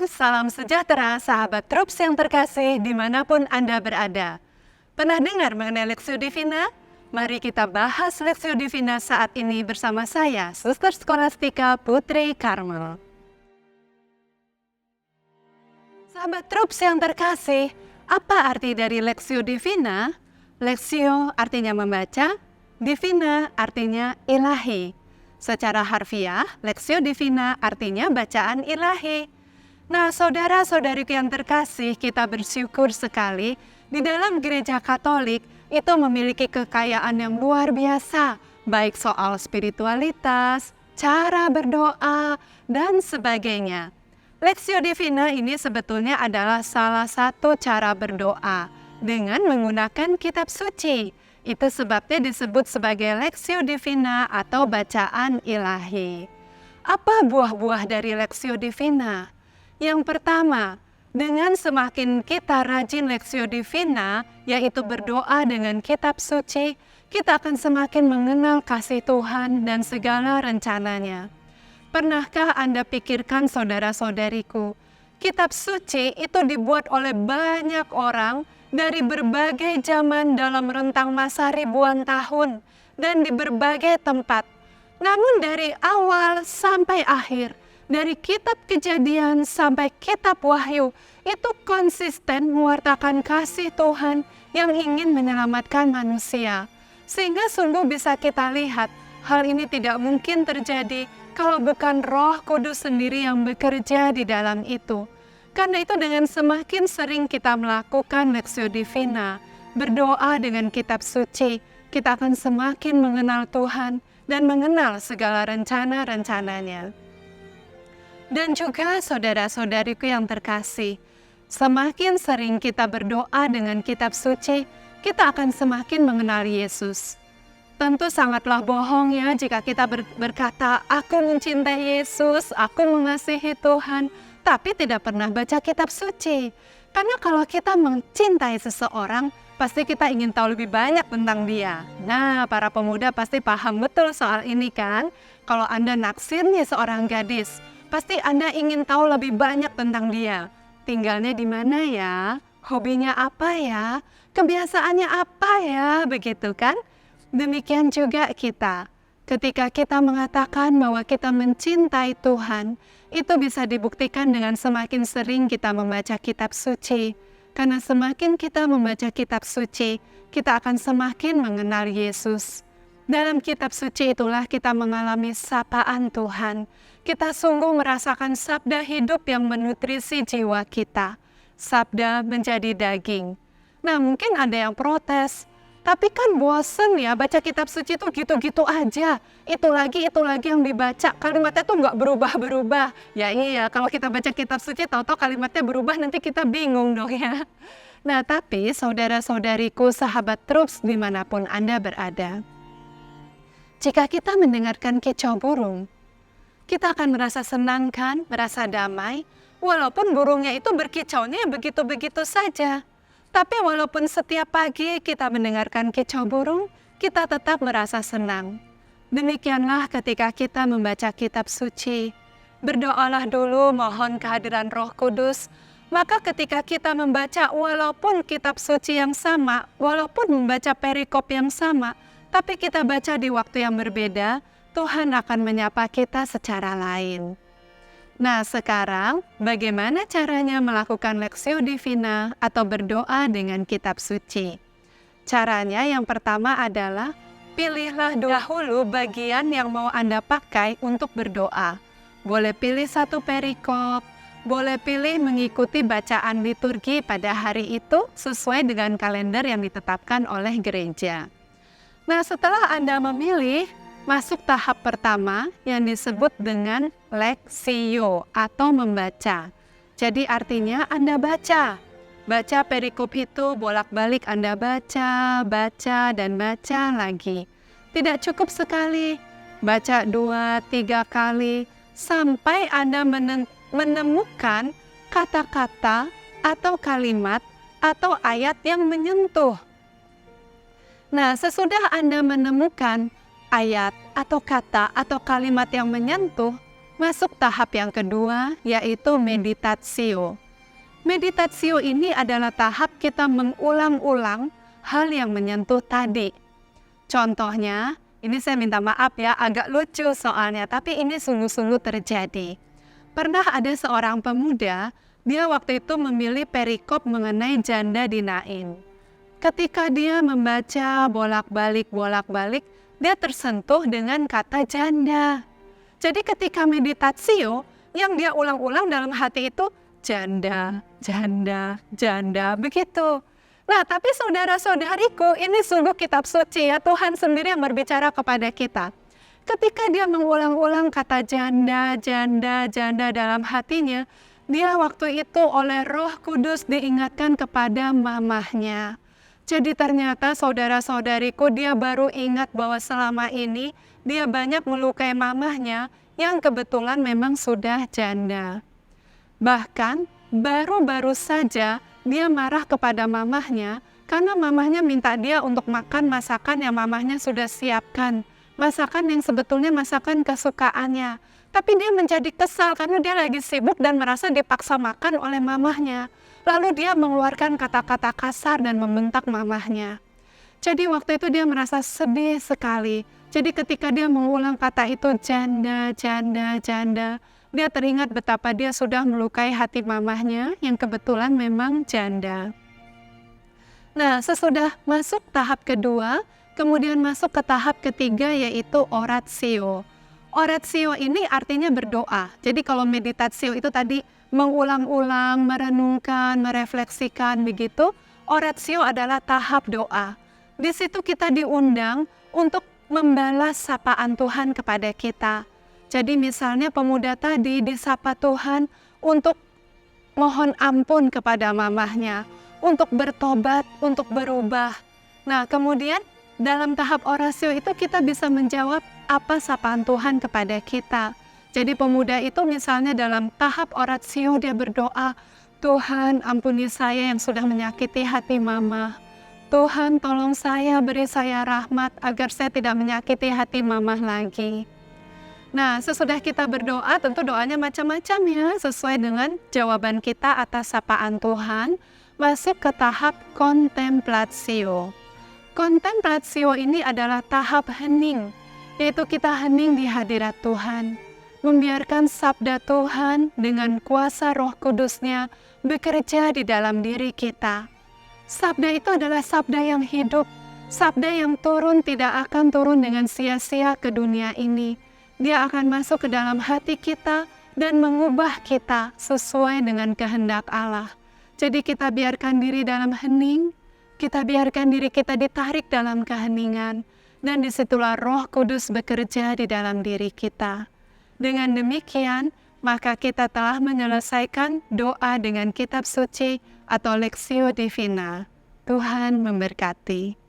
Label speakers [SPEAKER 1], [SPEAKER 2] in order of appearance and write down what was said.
[SPEAKER 1] salam sejahtera sahabat Troops yang terkasih dimanapun Anda berada. Pernah dengar mengenai Lexio Divina? Mari kita bahas Lexio Divina saat ini bersama saya, Suster Skolastika Putri Karmel. Sahabat Troops yang terkasih, apa arti dari Lexio Divina? Lexio artinya membaca, Divina artinya ilahi. Secara harfiah, Lexio Divina artinya bacaan ilahi. Nah, saudara-saudariku yang terkasih, kita bersyukur sekali di dalam gereja Katolik itu memiliki kekayaan yang luar biasa, baik soal spiritualitas, cara berdoa, dan sebagainya. Lexio Divina ini sebetulnya adalah salah satu cara berdoa dengan menggunakan kitab suci. Itu sebabnya disebut sebagai Lexio Divina atau bacaan ilahi. Apa buah-buah dari Lexio Divina? Yang pertama, dengan semakin kita rajin Lexio Divina, yaitu berdoa dengan kitab suci, kita akan semakin mengenal kasih Tuhan dan segala rencananya. Pernahkah Anda pikirkan saudara-saudariku, kitab suci itu dibuat oleh banyak orang dari berbagai zaman dalam rentang masa ribuan tahun dan di berbagai tempat. Namun dari awal sampai akhir, dari kitab Kejadian sampai kitab Wahyu, itu konsisten mewartakan kasih Tuhan yang ingin menyelamatkan manusia. Sehingga sungguh bisa kita lihat, hal ini tidak mungkin terjadi kalau bukan Roh Kudus sendiri yang bekerja di dalam itu. Karena itu dengan semakin sering kita melakukan Lexio Divina, berdoa dengan kitab suci, kita akan semakin mengenal Tuhan dan mengenal segala rencana-rencananya. Dan juga saudara-saudariku yang terkasih, semakin sering kita berdoa dengan kitab suci, kita akan semakin mengenal Yesus. Tentu sangatlah bohong ya jika kita berkata, aku mencintai Yesus, aku mengasihi Tuhan, tapi tidak pernah baca kitab suci. Karena kalau kita mencintai seseorang, pasti kita ingin tahu lebih banyak tentang dia. Nah, para pemuda pasti paham betul soal ini kan? Kalau Anda naksir nih seorang gadis, pasti Anda ingin tahu lebih banyak tentang dia. Tinggalnya di mana ya? Hobinya apa ya? Kebiasaannya apa ya? Begitu kan? Demikian juga kita. Ketika kita mengatakan bahwa kita mencintai Tuhan, itu bisa dibuktikan dengan semakin sering kita membaca kitab suci. Karena semakin kita membaca kitab suci, kita akan semakin mengenal Yesus. Dalam kitab suci itulah kita mengalami sapaan Tuhan. Kita sungguh merasakan sabda hidup yang menutrisi jiwa kita. Sabda menjadi daging. Nah, mungkin ada yang protes. Tapi kan bosen ya, baca kitab suci itu gitu-gitu aja. Itu lagi yang dibaca. Kalimatnya tuh nggak berubah-berubah. Ya iya, kalau kita baca kitab suci, tahu-tahu kalimatnya berubah, nanti kita bingung dong ya. Nah, tapi saudara-saudariku, sahabat Troops dimanapun Anda berada. Jika kita mendengarkan kicau burung, kita akan merasa senang kan, merasa damai. Walaupun burungnya itu berkicaunya begitu-begitu saja. Tapi walaupun setiap pagi kita mendengarkan kicau burung, kita tetap merasa senang. Demikianlah ketika kita membaca kitab suci. Berdoalah dulu mohon kehadiran Roh Kudus. Maka ketika kita membaca walaupun kitab suci yang sama, walaupun membaca perikop yang sama, tapi kita baca di waktu yang berbeda, Tuhan akan menyapa kita secara lain. Nah, sekarang bagaimana caranya melakukan Lexio Divina atau berdoa dengan kitab suci? Caranya yang pertama adalah pilihlah dahulu bagian yang mau Anda pakai untuk berdoa. Boleh pilih satu perikop, boleh pilih mengikuti bacaan liturgi pada hari itu sesuai dengan kalender yang ditetapkan oleh gereja. Nah, setelah Anda memilih, masuk tahap pertama yang disebut dengan Lexio atau membaca. Jadi artinya Anda baca perikop itu bolak-balik Anda baca dan baca lagi. Tidak cukup sekali, baca 2-3 kali sampai Anda menemukan kata-kata atau kalimat atau ayat yang menyentuh. Nah, sesudah Anda menemukan ayat atau kata atau kalimat yang menyentuh, masuk tahap yang kedua, yaitu meditatio. Meditatio ini adalah tahap kita mengulang-ulang hal yang menyentuh tadi. Contohnya, ini saya minta maaf ya, agak lucu soalnya, tapi ini sungguh-sungguh terjadi. Pernah ada seorang pemuda, dia waktu itu memilih perikop mengenai janda di Nain. Ketika dia membaca bolak-balik, dia tersentuh dengan kata janda. Jadi ketika meditatio, yang dia ulang-ulang dalam hati itu, janda, begitu. Nah, tapi saudara-saudariku, ini sungguh kitab suci ya, Tuhan sendiri yang berbicara kepada kita. Ketika dia mengulang-ulang kata janda dalam hatinya, dia waktu itu oleh Roh Kudus diingatkan kepada mamahnya. Jadi ternyata saudara-saudariku, dia baru ingat bahwa selama ini dia banyak melukai mamahnya yang kebetulan memang sudah janda. Bahkan baru-baru saja dia marah kepada mamahnya karena mamahnya minta dia untuk makan masakan yang mamahnya sudah siapkan. Masakan yang sebetulnya masakan kesukaannya. Tapi dia menjadi kesal karena dia lagi sibuk dan merasa dipaksa makan oleh mamahnya. Lalu dia mengeluarkan kata-kata kasar dan membentak mamahnya. Jadi waktu itu dia merasa sedih sekali. Jadi ketika dia mengulang kata itu janda, dia teringat betapa dia sudah melukai hati mamahnya yang kebetulan memang janda. Nah, sesudah masuk tahap kedua, kemudian masuk ke tahap ketiga yaitu oratio. Oratio ini artinya berdoa. Jadi kalau meditatio itu tadi mengulang-ulang, merenungkan, merefleksikan begitu. Oratio adalah tahap doa. Di situ kita diundang untuk membalas sapaan Tuhan kepada kita. Jadi misalnya pemuda tadi disapa Tuhan untuk mohon ampun kepada mamahnya, untuk bertobat, untuk berubah. Nah, kemudian dalam tahap orasio itu kita bisa menjawab apa sapaan Tuhan kepada kita. Jadi pemuda itu misalnya dalam tahap orasio dia berdoa, Tuhan ampuni saya yang sudah menyakiti hati mama. Tuhan tolong saya, beri saya rahmat agar saya tidak menyakiti hati mama lagi. Nah, sesudah kita berdoa, tentu doanya macam-macam ya, sesuai dengan jawaban kita atas sapaan Tuhan, masuk ke tahap kontemplatio. Kontemplatio ini adalah tahap hening, yaitu kita hening di hadirat Tuhan, membiarkan sabda Tuhan dengan kuasa Roh Kudus-Nya bekerja di dalam diri kita. Sabda itu adalah sabda yang hidup, sabda yang turun tidak akan turun dengan sia-sia ke dunia ini. Dia akan masuk ke dalam hati kita dan mengubah kita sesuai dengan kehendak Allah. Jadi kita biarkan diri dalam hening, kita biarkan diri kita ditarik dalam keheningan, dan disitulah Roh Kudus bekerja di dalam diri kita. Dengan demikian, maka kita telah menyelesaikan doa dengan kitab suci atau Lectio Divina. Tuhan memberkati.